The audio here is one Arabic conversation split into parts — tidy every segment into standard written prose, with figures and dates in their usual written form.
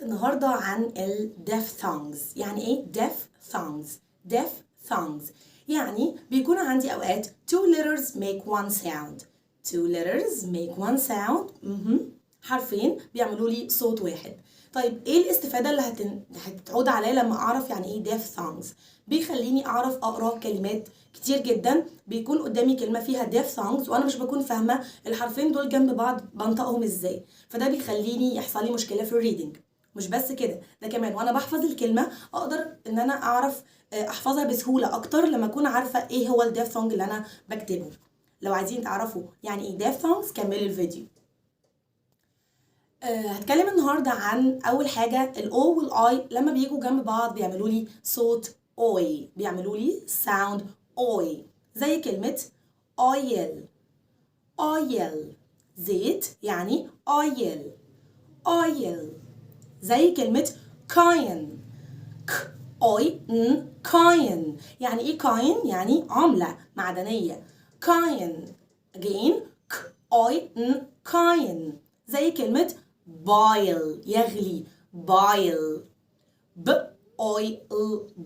النهاردة عن ال deaf songs. يعني ايه deaf songs؟ deaf songs يعني بيكون عندي اوقات two letters make one sound. two letters make one sound. حرفين بيعملوا لي صوت واحد. طيب ايه الاستفادة اللي هتعود عليا لما اعرف يعني ايه deaf songs؟ بيخليني اعرف اقرا كلمات كتير جدا. بيكون قدامي كلمة فيها deaf songs وانا مش بكون فاهمة الحرفين دول جنب بعض بنطقهم ازاي، فده بيخليني يحصل لي مشكلة في الريدنج. مش بس كده، ده كمان وانا بحفظ الكلمة اقدر ان انا اعرف احفظها بسهولة اكتر لما اكون عارفة ايه هو الديف سونج اللي انا بكتبه. لو عايزين تعرفوا يعني ايه ديف سونجز كملوا الفيديو. هتكلم النهاردة عن اول حاجة الاو والاي لما بيجوا جنب بعض بيعملوا لي صوت اوي، بيعملوا لي ساوند اوي، زي كلمة oil. oil زيت يعني oil. oil زي كلمة coin. coin يعني ايه coin؟ يعني عملة معدنية. coin again coin زي كلمة boil يغلي. boil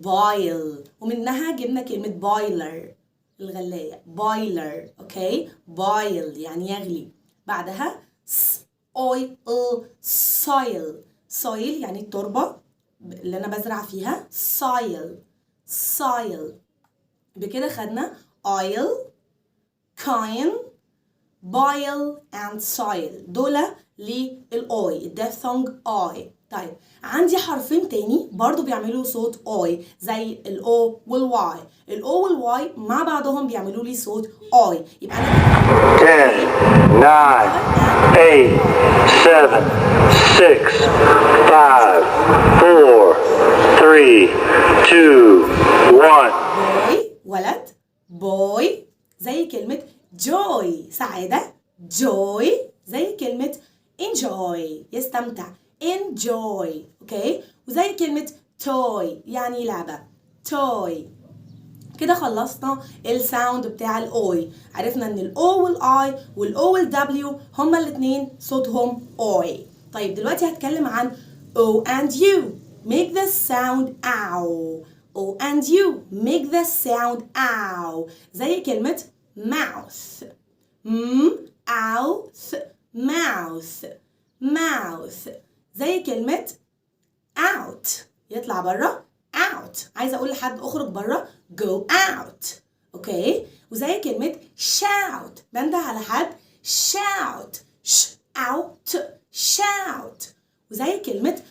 boil ومنها جبنا كلمة boiler الغلاية. boiler اوكي. boil يعني يغلي. بعدها soil. soil يعني التربة اللي أنا بزرع فيها. soil بكده خدنا oil coin boil and soil دول للأوي الديف سونج أوي. طيب عندي حرفين تاني برضو بيعملوا صوت أوي زي الأو والواي. الأو والواي مع بعضهم بيعملوا لي صوت أوي. يبقى أنا 10 9 8 7 6 5 4 3 2 1 بوي ولد. بوي زي كلمة joy سعادة. joy زي كلمة enjoy يستمتع. enjoy اوكي. وزي كلمة toy يعني لعبة. toy. كده خلصنا الساوند بتاع الاوي. عرفنا ان الاو والاي والاو والدبليو هما الاتنين صوتهم اوي. طيب دلوقتي هتكلم عن o and u. make the sound ow. o and u make the sound ow زي كلمة mouth. mouth mouth زي كلمة out يطلع بره. out عايزة اقول لحد اخرج بره go out اوكي. وزي كلمة shout بنده على حد shout out shout. وزي كلمة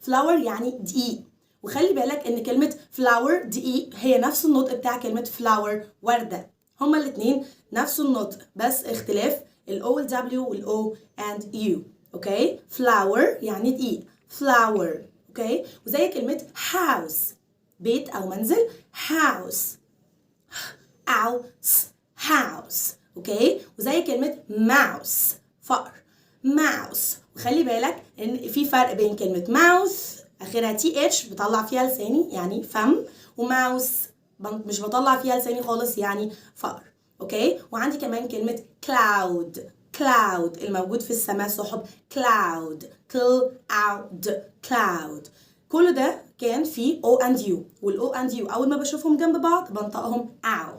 flower يعني دقيق. وخلي بالك ان كلمة flower دقيق هي نفس النطق بتاع كلمة flower وردة. هما الاتنين نفس النطق بس اختلاف ال O وال W وال O and U اوكي. flower يعني دقيق. flower اوكي. وزي كلمة house بيت او منزل. house اوكي. وزي كلمة mouse فأر. mouse. وخلي بالك ان في فرق بين كلمة mouse اخرها TH بطلع فيها لساني يعني فم، وماوس مش بطلع فيها لساني خالص يعني فأر اوكي. وعندي كمان كلمة cloud الموجود في السماء سحب. cloud كل ده كان في O and U. والO and U اول ما بشوفهم جنب بعض بنطقهم ow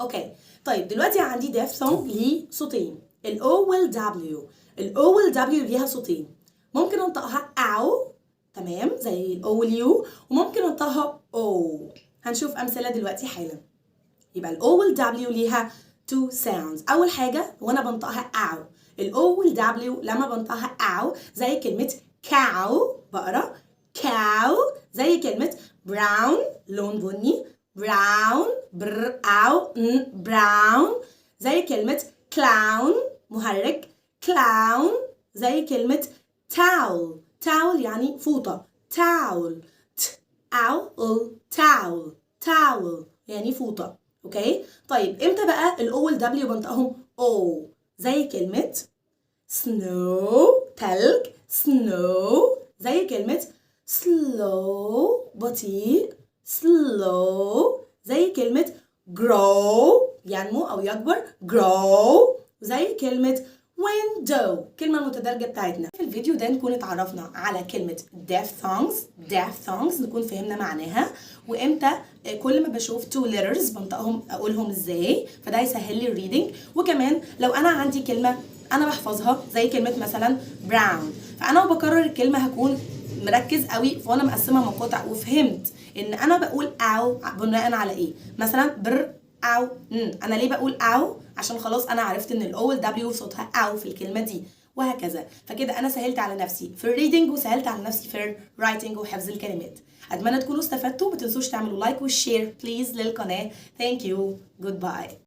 اوكي. طيب دلوقتي عندي ديف سونج ليه صوتين الO والW. الO والW ليها صوتين. ممكن انطقها ow تمام زي الO والU، وممكن انطقها O. هنشوف امثله دلوقتي حالا. يبقى الO والW ليها two sounds. اول حاجه وانا بنطقها ow الO والW لما بنطقها ow زي كلمه cow بقرا cow. زي كلمه brown لون بني. brown brown. زي كلمة clown مهرج. clown. زي كلمة towel يعني فوطة. towel يعني فوطة اوكي. طيب امتى بقى ال O وال W بنطقهم O؟ زي كلمة snow تلج. snow. زي كلمة slow بطيء. slow. زي كلمة grow ينمو أو يكبر. grow. زي كلمة window، كلمة المتدرجة بتاعتنا. في الفيديو ده نكون اتعرفنا على كلمة deaf songs نكون فهمنا معناها، وامتى كل ما بشوف two letters بنطقهم اقولهم ازاي، فده هيسهل لي الريدنج. وكمان لو انا عندي كلمة انا بحفظها زي كلمة مثلا brown، فانا وبكرر الكلمة هكون مركز قوي وانا مقسمها مقاطع، وفهمت ان انا بقول او بناء على ايه. مثلا بر او انا ليه بقول او؟ عشان خلاص انا عرفت ان الاو والدبليو صوتها او في الكلمه دي، وهكذا. فكده انا سهلت على نفسي في الريدنج وسهلت على نفسي في الرايتنج وحفظ الكلمات. اتمنى تكونوا استفدتوا، ما تنسوش تعملوا لايك والشير بليز للقناه. ثانك يو، جود باي.